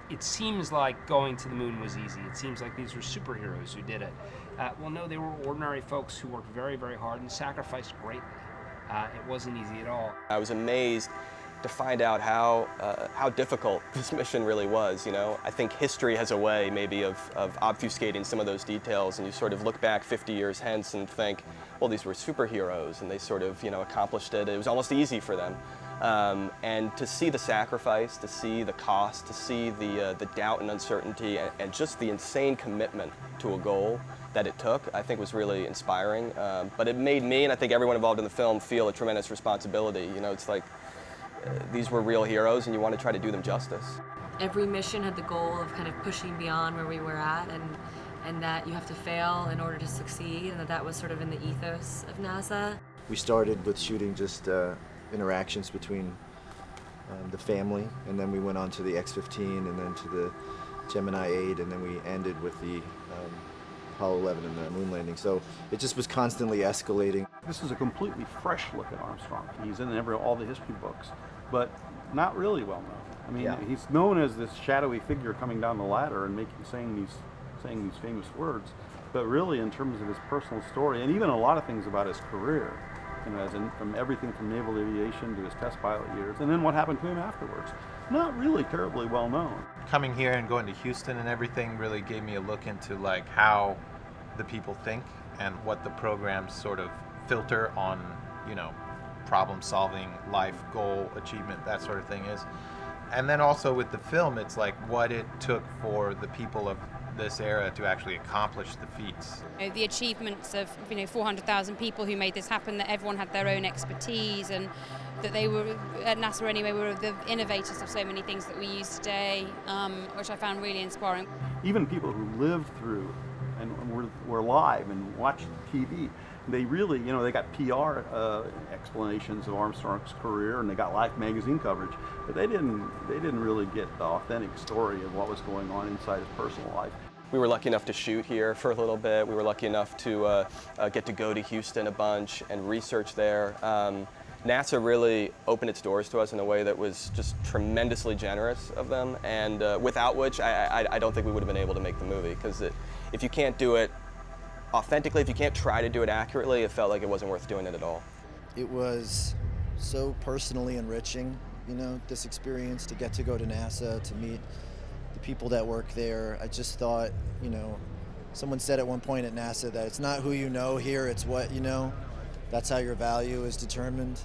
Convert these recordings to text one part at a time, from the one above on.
it seems like going to the moon was easy. It seems like these were superheroes who did it. Well, no, they were ordinary folks who worked very, very hard and sacrificed greatly. It wasn't easy at all. I was amazed to find out how difficult this mission really was, you know. I think history has a way maybe of obfuscating some of those details, and you sort of look back 50 years hence and think, well, these were superheroes and they sort of, you know, accomplished it. It was almost easy for them. And to see the sacrifice, to see the cost, to see the doubt and uncertainty, and just the insane commitment to a goal that it took, I think was really inspiring. But it made me, and I think everyone involved in the film, feel a tremendous responsibility. You know, it's like these were real heroes and you want to try to do them justice. Every mission had the goal of kind of pushing beyond where we were at, and that you have to fail in order to succeed, and that was sort of in the ethos of NASA. We started with shooting just interactions between the family, and then we went on to the X-15 and then to the Gemini 8, and then we ended with the Apollo 11 and the moon landing. So it just was constantly escalating. This is a completely fresh look at Armstrong. He's in all the history books, but not really well known. I mean, Yeah. He's known as this shadowy figure coming down the ladder and saying these famous words, but really in terms of his personal story and even a lot of things about his career, you know, from everything from naval aviation to his test pilot years, and then what happened to him afterwards, not really terribly well known. Coming here and going to Houston and everything really gave me a look into like how the people think and what the programs sort of filter on, you know, problem solving, life goal achievement, that sort of thing is. And then also with the film, it's like what it took for the people of this era to actually accomplish the feats. The achievements of 400,000 people who made this happen, that everyone had their own expertise, and that they were, at NASA anyway, were the innovators of so many things that we use today, which I found really inspiring. Even people who lived through and were live and watched TV, they really, they got PR explanations of Armstrong's career, and they got Life magazine coverage, but they didn't really get the authentic story of what was going on inside his personal life. We were lucky enough to shoot here for a little bit. We were lucky enough to get to go to Houston a bunch and research there. NASA really opened its doors to us in a way that was just tremendously generous of them, and without which I don't think we would have been able to make the movie, because if you can't do it authentically, if you can't try to do it accurately, it felt like it wasn't worth doing it at all. It was so personally enriching, this experience, to get to go to NASA, to meet the people that work there. I just thought, someone said at one point at NASA that it's not who you know here, it's what you know. That's how your value is determined.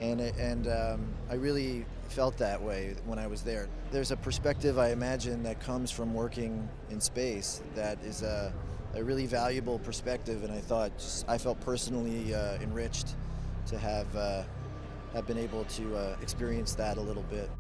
And I really felt that way when I was there. There's a perspective, I imagine, that comes from working in space that is a really valuable perspective, and I felt personally enriched to have been able to experience that a little bit.